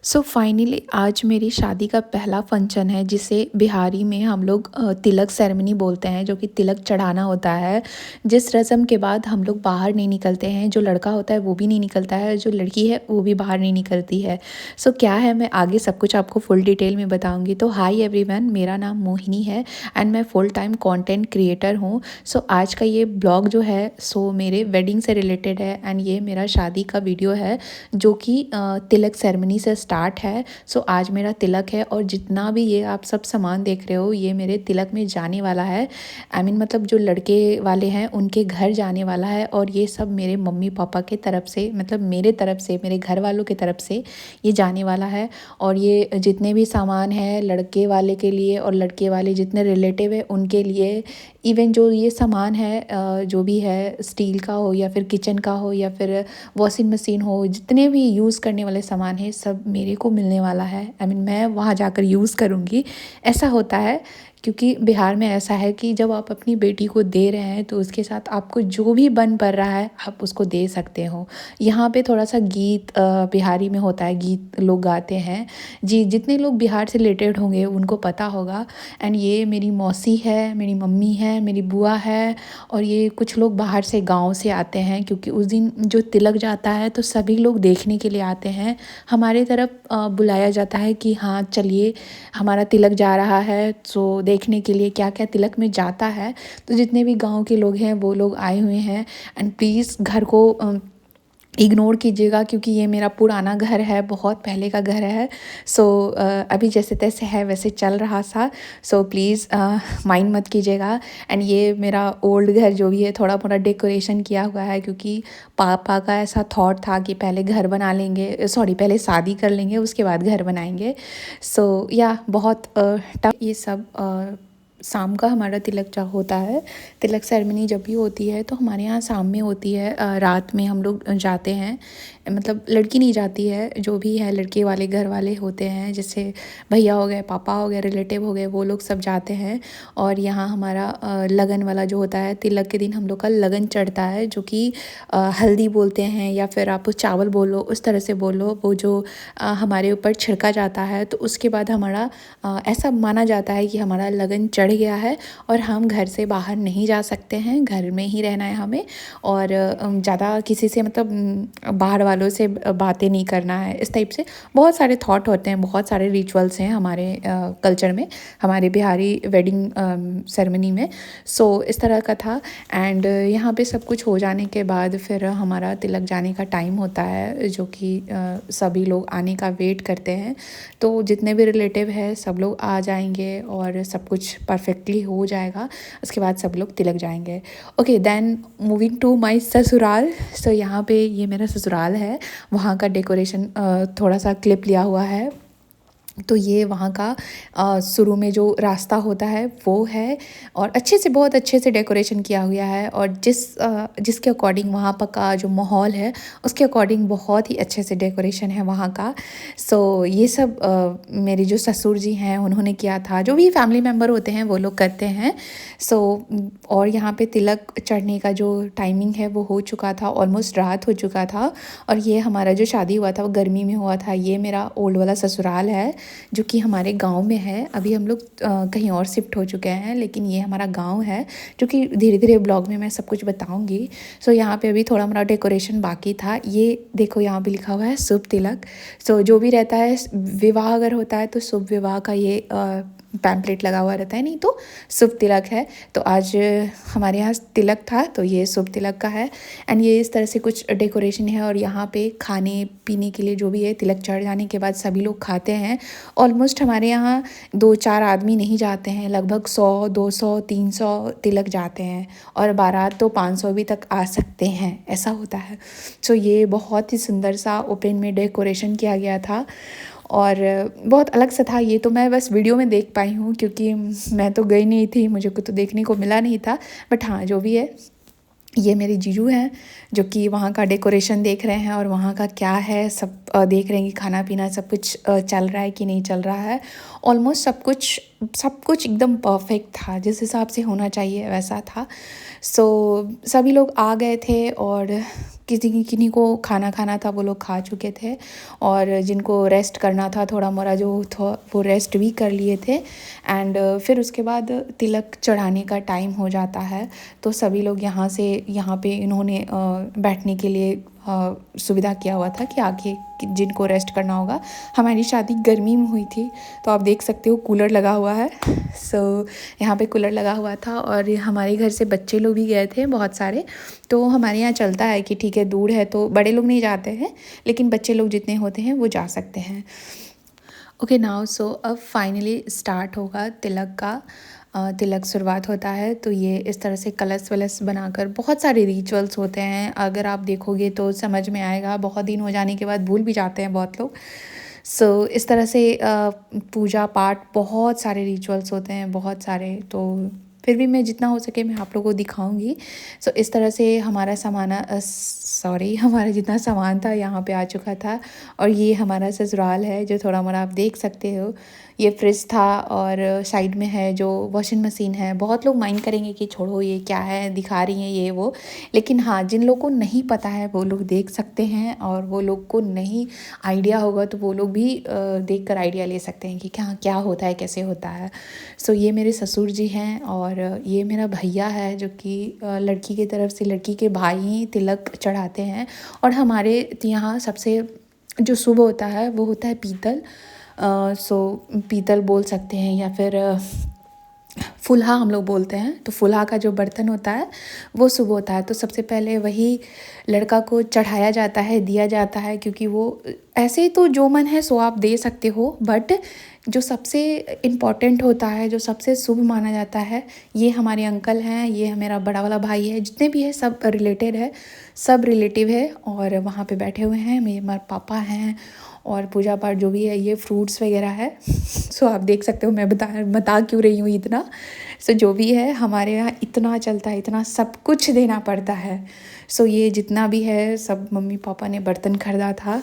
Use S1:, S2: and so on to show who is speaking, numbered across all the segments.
S1: So finally आज मेरी शादी का पहला फंक्शन है जिसे बिहारी में हम लोग तिलक सेरेमनी बोलते हैं, जो कि तिलक चढ़ाना होता है। जिस रस्म के बाद हम लोग बाहर नहीं निकलते हैं, जो लड़का होता है वो भी नहीं निकलता है, जो लड़की है वो भी बाहर नहीं निकलती है। सो क्या है, मैं आगे सब कुछ आपको फुल डिटेल में बताऊंगी। तो हाय एवरीवन, मेरा नाम मोहिनी है एंड मैं फुल टाइम कंटेंट क्रिएटर हूँ। सो आज का ये ब्लॉग जो है सो मेरे वेडिंग से रिलेटेड है एंड ये मेरा शादी का वीडियो है जो कि तिलक सेरेमनी से स्टार्ट है। सो आज मेरा तिलक है और जितना भी ये आप सब सामान देख रहे हो ये मेरे तिलक में जाने वाला है। मतलब जो लड़के वाले हैं उनके घर जाने वाला है और ये सब मेरे मम्मी पापा के तरफ से, मतलब मेरे तरफ से, मेरे घर वालों की तरफ से ये जाने वाला है। और ये जितने भी सामान हैं लड़के वाले के लिए और लड़के वाले जितने रिलेटिव है उनके लिए, इवन जो ये सामान है जो भी है, स्टील का हो या फिर किचन का हो या फिर वॉशिंग मशीन हो, जितने भी यूज़ करने वाले सामान हैं सब मेरे को मिलने वाला है। मैं वहाँ जाकर यूज़ करूँगी। ऐसा होता है क्योंकि बिहार में ऐसा है कि जब आप अपनी बेटी को दे रहे हैं तो उसके साथ आपको जो भी बन पड़ रहा है आप उसको दे सकते हो। यहाँ पे थोड़ा सा गीत बिहारी में होता है, गीत लोग गाते हैं। जी, जितने लोग बिहार से रिलेटेड होंगे उनको पता होगा। एंड ये मेरी मौसी है, मेरी मम्मी है, मेरी बुआ है और ये कुछ लोग बाहर से गांव से आते हैं क्योंकि उस दिन जो तिलक जाता है तो सभी लोग देखने के लिए आते हैं। हमारे तरफ बुलाया जाता है कि हाँ चलिए हमारा तिलक जा रहा है, सो देखने के लिए क्या क्या तिलक में जाता है। तो जितने भी गांव के लोग हैं वो लोग आए हुए हैं। एंड प्लीज़ घर को इग्नोर कीजिएगा क्योंकि ये मेरा पुराना घर है, बहुत पहले का घर है। सो अभी जैसे तैसे है वैसे चल रहा था। सो प्लीज़ माइंड मत कीजिएगा। एंड ये मेरा ओल्ड घर जो भी है थोड़ा मोड़ा डेकोरेशन किया हुआ है क्योंकि पापा का ऐसा थॉट था कि पहले घर बना लेंगे, सॉरी पहले शादी कर लेंगे उसके बाद घर बनाएंगे। सो या बहुत टफ ये सब। शाम का हमारा तिलक जा होता है। तिलक सेरेमनी जब भी होती है तो हमारे यहाँ शाम में होती है। रात में हम लोग जाते हैं, मतलब लड़की नहीं जाती है, जो भी है लड़के वाले घर वाले होते हैं, जैसे भैया हो गए, पापा हो गए, रिलेटिव हो गए, वो लोग सब जाते हैं। और यहाँ हमारा लगन वाला जो होता है, तिलक के दिन हम लोग का लगन चढ़ता है जो कि हल्दी बोलते हैं या फिर आप चावल बोलो, उस तरह से बोलो, वो जो हमारे ऊपर छिड़का जाता है। तो उसके बाद हमारा ऐसा माना जाता है कि हमारा लगन चढ़ गया है और हम घर से बाहर नहीं जा सकते हैं, घर में ही रहना है हमें। और ज़्यादा किसी से बाहर वालों से बातें नहीं करना है, इस टाइप से बहुत सारे थॉट होते हैं, बहुत सारे रिचुअल्स हैं हमारे कल्चर में, हमारे बिहारी वेडिंग सेरेमनी में। सो इस तरह का था। एंड यहाँ पे सब कुछ हो जाने के बाद फिर हमारा तिलक जाने का टाइम होता है जो कि सभी लोग आने का वेट करते हैं। तो जितने भी रिलेटिव है सब लोग आ जाएंगे और सब कुछ परफेक्टली हो जाएगा। उसके बाद सब लोग तिलक जाएंगे। Okay, then moving to my ससुराल। सो यहाँ पे ये मेरा ससुराल है, वहाँ का डेकोरेशन थोड़ा सा क्लिप लिया हुआ है। तो ये वहाँ का शुरू में जो रास्ता होता है वो है और अच्छे से, बहुत अच्छे से डेकोरेशन किया हुआ है। और जिसके अकॉर्डिंग वहाँ पर का जो माहौल है उसके अकॉर्डिंग बहुत ही अच्छे से डेकोरेशन है वहाँ का। सो ये सब मेरे जो ससुर जी हैं उन्होंने किया था, जो भी फैमिली मेम्बर होते हैं वो लोग करते हैं। सो और यहाँ पे तिलक चढ़ने का जो टाइमिंग है वो हो चुका था, ऑलमोस्ट रात हो चुका था। और ये हमारा जो शादी हुआ था वो गर्मी में हुआ था। ये मेरा ओल्ड वाला ससुराल है जो कि हमारे गांव में है। अभी हम लोग कहीं और शिफ्ट हो चुके हैं, लेकिन ये हमारा गांव है जो कि धीरे धीरे ब्लॉग में मैं सब कुछ बताऊंगी। सो यहाँ पे अभी थोड़ा मोड़ा डेकोरेशन बाकी था। ये देखो यहाँ पे लिखा हुआ है शुभ तिलक। सो जो भी रहता है, विवाह अगर होता है तो शुभ विवाह का ये पैम्पलेट लगा हुआ रहता है, नहीं तो शुभ तिलक है। तो आज हमारे यहाँ तिलक था तो ये शुभ तिलक का है। एंड ये इस तरह से कुछ डेकोरेशन है। और यहाँ पे खाने पीने के लिए जो भी है, तिलक चढ़ जाने के बाद सभी लोग खाते हैं। ऑलमोस्ट हमारे यहाँ 2-4 आदमी नहीं जाते हैं, लगभग 100-200-300 तिलक जाते हैं और बारात तो 500 भी तक आ सकते हैं, ऐसा होता है। सो ये बहुत ही सुंदर सा ओपन में डेकोरेशन किया गया था और बहुत अलग सा था। ये तो मैं बस वीडियो में देख पाई हूँ क्योंकि मैं तो गई नहीं थी, मुझे को तो देखने को मिला नहीं था। बट हाँ, जो भी है, ये मेरे जीजू हैं जो कि वहाँ का डेकोरेशन देख रहे हैं और वहाँ का क्या है सब देख रहे हैं कि खाना पीना सब कुछ चल रहा है कि नहीं चल रहा है। ऑलमोस्ट सब कुछ एकदम परफेक्ट था, जिस हिसाब से होना चाहिए वैसा था। सो सभी लोग आ गए थे और किसी किन्हीं को खाना खाना था वो लोग खा चुके थे, और जिनको रेस्ट करना था थोड़ा मोड़ा जो था वो रेस्ट भी कर लिए थे। एंड फिर उसके बाद तिलक चढ़ाने का टाइम हो जाता है, तो सभी लोग यहाँ पे इन्होंने बैठने के लिए सुविधा किया हुआ था कि आगे जिनको रेस्ट करना होगा। हमारी शादी गर्मी में हुई थी, तो आप देख सकते हो कूलर लगा हुआ है। सो यहाँ पे कूलर लगा हुआ था, और हमारे घर से बच्चे लोग भी गए थे बहुत सारे। तो हमारे यहाँ चलता है कि ठीक है दूर है तो बड़े लोग नहीं जाते हैं, लेकिन बच्चे लोग जितने होते हैं वो जा सकते हैं। ओके नाउ सो अब फाइनली स्टार्ट होगा तिलक का। तिलक शुरुआत होता है, तो ये इस तरह से कलश वलश बनाकर बहुत सारे रिचुअल्स होते हैं। अगर आप देखोगे तो समझ में आएगा, बहुत दिन हो जाने के बाद भूल भी जाते हैं बहुत लोग। सो इस तरह से पूजा पाठ बहुत सारे रिचुअल्स होते हैं, बहुत सारे। तो फिर भी मैं जितना हो सके मैं आप लोगों को दिखाऊंगी। सो इस तरह से हमारा जितना सामान था यहाँ पे आ चुका था। और ये हमारा ससुराल है जो थोड़ा मोड़ा आप देख सकते हो। ये फ्रिज था, और साइड में है जो वॉशिंग मशीन है। बहुत लोग माइंड करेंगे कि छोड़ो ये क्या है दिखा रही हैं ये वो, लेकिन हाँ जिन लोगों को नहीं पता है वो लोग देख सकते हैं, और वो लोग को नहीं आइडिया होगा तो वो लोग भी देख कर आइडिया ले सकते हैं कि क्या क्या होता है, कैसे होता है। सो ये मेरे ससुर जी हैं, और ये मेरा भैया है जो कि लड़की की तरफ से लड़की के भाई ही तिलक चढ़ाते हैं। और हमारे यहाँ सबसे जो शुभ होता है वो होता है पीतल। सो पीतल बोल सकते हैं, या फिर फुलहा हम लोग बोलते हैं। तो फुलहा का जो बर्तन होता है वो शुभ होता है, तो सबसे पहले वही लड़का को चढ़ाया जाता है, दिया जाता है। क्योंकि वो ऐसे तो जो मन है सो आप दे सकते हो, बट जो सबसे इम्पॉर्टेंट होता है, जो सबसे शुभ माना जाता है, ये हमारे अंकल हैं, ये मेरा बड़ा वाला भाई है, जितने भी है सब रिलेटेड है, सब रिलेटिव है। और वहाँ पे बैठे हुए हैं मेरे पापा हैं, और पूजा पाठ जो भी है ये फ्रूट्स वगैरह है। सो आप देख सकते हो मैं बता क्यों रही हूँ इतना। सो जो भी है हमारे यहाँ इतना चलता है, इतना सब कुछ देना पड़ता है। सो ये जितना भी है सब मम्मी पापा ने बर्तन खरीदा था।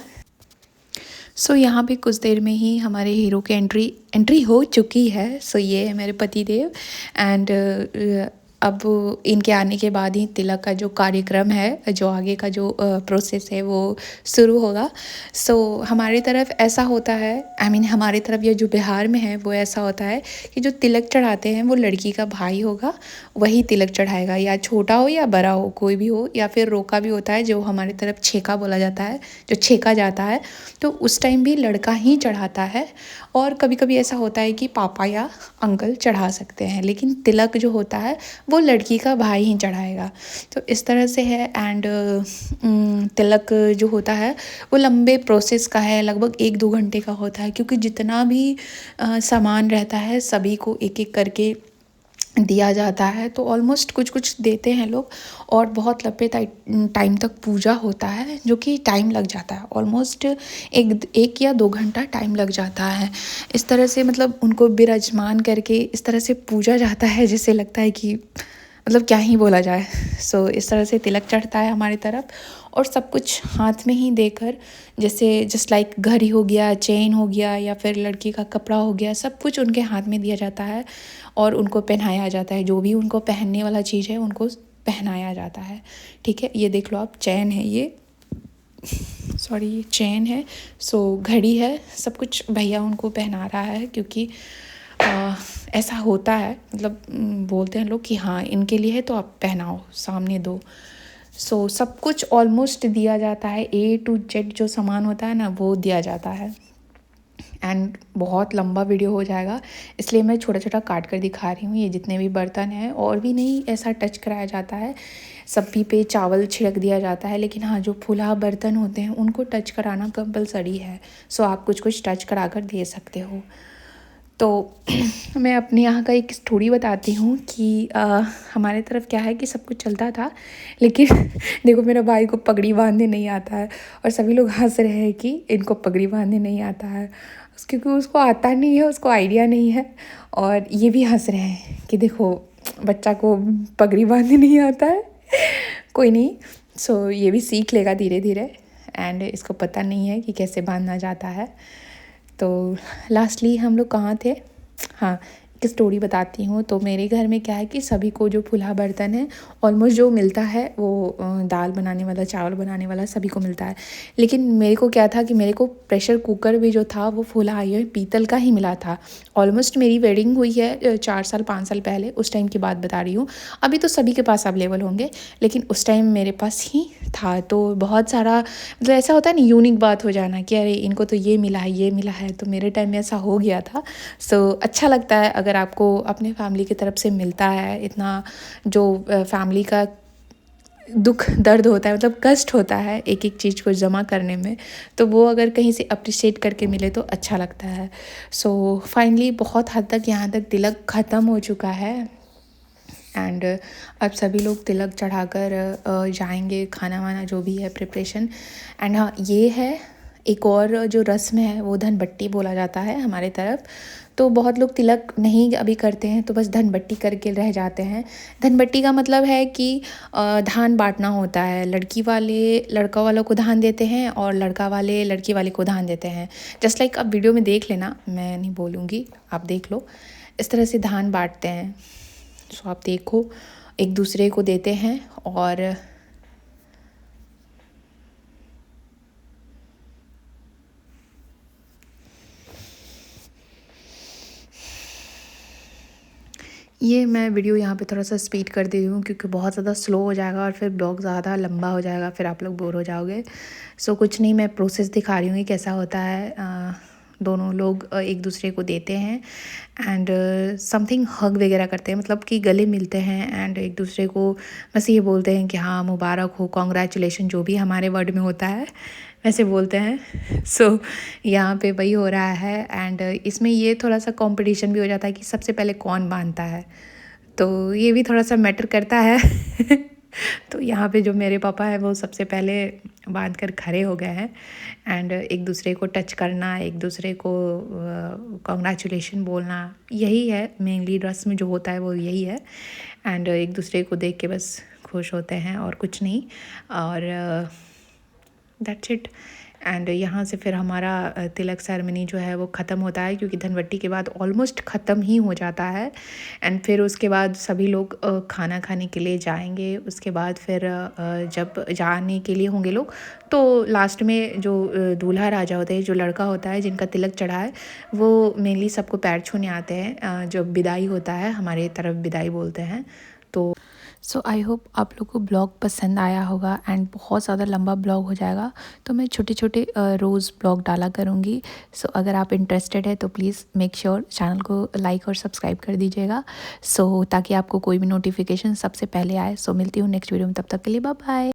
S1: सो यहाँ पे कुछ देर में ही हमारे हीरो की एंट्री हो चुकी है। सो ये है मेरे पति देव। एंड अब इनके आने के बाद ही तिलक का जो कार्यक्रम है, जो आगे का जो प्रोसेस है वो शुरू होगा। सो हमारे तरफ ऐसा होता है, हमारे तरफ ये जो बिहार में है वो ऐसा होता है कि जो तिलक चढ़ाते हैं वो लड़की का भाई होगा, वही तिलक चढ़ाएगा। या छोटा हो या बड़ा हो, कोई भी हो। या फिर रोका भी होता है जो हमारी तरफ छेका बोला जाता है, जो छेका जाता है, तो उस टाइम भी लड़का ही चढ़ाता है। और कभी कभी ऐसा होता है कि पापा या अंकल चढ़ा सकते हैं, लेकिन तिलक जो होता है वो लड़की का भाई ही चढ़ाएगा। तो इस तरह से है। एंड तिलक जो होता है वो लंबे प्रोसेस का है, लगभग 1-2 घंटे का होता है। क्योंकि जितना भी सामान रहता है सभी को एक एक करके दिया जाता है, तो ऑलमोस्ट कुछ कुछ देते हैं लोग। और बहुत लंबे टाइम तक पूजा होता है, जो कि टाइम लग जाता है ऑलमोस्ट 1 या 2 घंटा टाइम लग जाता है। इस तरह से मतलब उनको विराजमान करके इस तरह से पूजा जाता है, जिससे लगता है कि मतलब क्या ही बोला जाए। सो इस तरह से तिलक चढ़ता है हमारी तरफ, और सब कुछ हाथ में ही देकर, जैसे जस्ट लाइक घड़ी हो गया, चेन हो गया, या फिर लड़की का कपड़ा हो गया, सब कुछ उनके हाथ में दिया जाता है और उनको पहनाया जाता है। जो भी उनको पहनने वाला चीज़ है उनको पहनाया जाता है। ठीक है, ये देख लो आप, चैन है ये चैन है। सो घड़ी है, सब कुछ भैया उनको पहना रहा है। क्योंकि ऐसा होता है, मतलब बोलते हैं लोग कि हाँ इनके लिए है तो आप पहनाओ, सामने दो। सो सब कुछ ऑलमोस्ट दिया जाता है, A to Z जो सामान होता है ना वो दिया जाता है। एंड बहुत लंबा वीडियो हो जाएगा, इसलिए मैं छोटा छोटा काट कर दिखा रही हूँ। ये जितने भी बर्तन हैं, और भी नहीं ऐसा टच कराया जाता है, सभी पे चावल छिड़क दिया जाता है। लेकिन हाँ जो फुलहा बर्तन होते हैं उनको टच कराना कंपलसरी है। सो आप कुछ कुछ टच करा कर दे सकते हो। तो मैं अपने यहाँ का एक स्टोरी बताती हूँ कि हमारे तरफ क्या है कि सब कुछ चलता था, लेकिन देखो मेरा भाई को पगड़ी बांधने नहीं आता है, और सभी लोग हंस रहे हैं कि इनको पगड़ी बांधने नहीं आता है, क्योंकि उसको आता नहीं है, उसको आइडिया नहीं है। और ये भी हंस रहे हैं कि देखो बच्चा को पगड़ी बांधने नहीं आता है। कोई नहीं, सो ये भी सीख लेगा धीरे धीरे। एंड इसको पता नहीं है कि कैसे बांधना जाता है। तो लास्टली हम लोग कहाँ थे, हाँ की स्टोरी बताती हूँ। तो मेरे घर में क्या है कि सभी को जो फूल्हा बर्तन है ऑलमोस्ट जो मिलता है वो दाल बनाने वाला, चावल बनाने वाला सभी को मिलता है। लेकिन मेरे को क्या था कि मेरे को प्रेशर कुकर भी जो था वो फूल्हा आयरन पीतल का ही मिला था। ऑलमोस्ट मेरी वेडिंग हुई है 4 साल 5 साल पहले, उस टाइम की बात बता रही हूँ। अभी तो सभी के पास अवेलेबल होंगे, लेकिन उस टाइम मेरे पास ही था। तो बहुत सारा मतलब ऐसा होता है ना, यूनिक बात हो जाना कि अरे इनको तो ये मिला है, ये मिला है। तो मेरे टाइम में ऐसा हो गया था। सो अच्छा लगता है अगर आपको अपने फैमिली की तरफ से मिलता है इतना, जो फैमिली का दुख दर्द होता है, मतलब कष्ट होता है एक एक चीज़ को जमा करने में, तो वो अगर कहीं से अप्रिशिएट करके मिले तो अच्छा लगता है। सो फाइनली बहुत हद तक यहाँ तक तिलक ख़त्म हो चुका है एंड अब सभी लोग तिलक चढ़ाकर जाएंगे, खाना वाना जो भी है प्रिपरेशन। एंड हाँ, ये है एक और जो रस्म है वो धनबट्टी बोला जाता है हमारे तरफ। तो बहुत लोग तिलक नहीं अभी करते हैं, तो बस धनबट्टी करके रह जाते हैं। धनबट्टी का मतलब है कि धान बांटना होता है। लड़की वाले लड़का वालों को धान देते हैं और लड़का वाले लड़की वाले को धान देते हैं। जस्ट लाइक आप वीडियो में देख लेना, मैं नहीं बोलूँगी, आप देख लो। इस तरह से धान बांटते हैं। सो आप देखो, एक दूसरे को देते हैं। और ये मैं वीडियो यहाँ पे थोड़ा सा स्पीड कर दे रही हूँ क्योंकि बहुत ज़्यादा स्लो हो जाएगा और फिर ब्लॉग ज़्यादा लंबा हो जाएगा, फिर आप लोग बोर हो जाओगे। सो कुछ नहीं, मैं प्रोसेस दिखा रही हूँ कि कैसा होता है। दोनों लोग एक दूसरे को देते हैं एंड समथिंग हग वगैरह करते हैं, मतलब कि गले मिलते हैं एंड एक दूसरे को बस ये बोलते हैं कि हाँ मुबारक हो, कॉन्ग्रेचुलेशन, जो भी हमारे वर्ड में होता है वैसे बोलते हैं। सो यहाँ पे वही हो रहा है एंड इसमें ये थोड़ा सा कंपटीशन भी हो जाता है कि सबसे पहले कौन बांधता है, तो ये भी थोड़ा सा मैटर करता है। तो यहाँ पे जो मेरे पापा हैं वो सबसे पहले बांध कर खड़े हो गए हैं एंड एक दूसरे को टच करना, एक दूसरे को कॉन्ग्रेचुलेशन बोलना, यही है मेनली रस्म जो होता है वो यही है। एंड एक दूसरे को देख के बस खुश होते हैं और कुछ नहीं, और दैट्स इट। एंड यहाँ से फिर हमारा तिलक सेरेमनी जो है वो ख़त्म होता है, क्योंकि धनबट्टी के बाद ऑलमोस्ट ख़त्म ही हो जाता है। एंड फिर उसके बाद सभी लोग खाना खाने के लिए जाएंगे। उसके बाद फिर जब जाने के लिए होंगे लोग, तो लास्ट में जो दूल्हा राजा होते हैं, जो लड़का होता है जिनका तिलक चढ़ा है, वो मेनली सबको पैर छूने आते हैं। जब विदाई होता है, हमारे तरफ विदाई बोलते हैं। तो सो आई होप आप लोग को ब्लॉग पसंद आया होगा एंड बहुत ज़्यादा लंबा ब्लॉग हो जाएगा, तो मैं छोटे छोटे रोज़ ब्लॉग डाला करूँगी। सो अगर आप इंटरेस्टेड है तो प्लीज़ मेक श्योर चैनल को लाइक और सब्सक्राइब कर दीजिएगा, सो ताकि आपको कोई भी नोटिफिकेशन सबसे पहले आए। सो मिलती हूँ नेक्स्ट वीडियो में, तब तक के लिए बाय बाय।